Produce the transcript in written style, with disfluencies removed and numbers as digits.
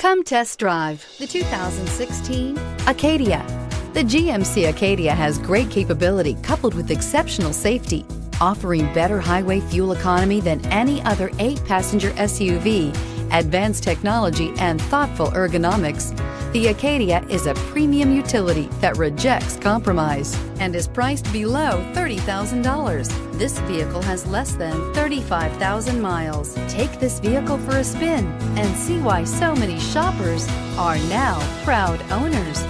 Come test drive the 2016 Acadia. The GMC Acadia has great capability coupled with exceptional safety, offering better highway fuel economy than any other 8-passenger SUV, advanced technology, and thoughtful ergonomics. The Acadia is a premium utility that rejects compromise and is priced below $30,000. This vehicle has less than 35,000 miles. Take this vehicle for a spin and see why so many shoppers are now proud owners.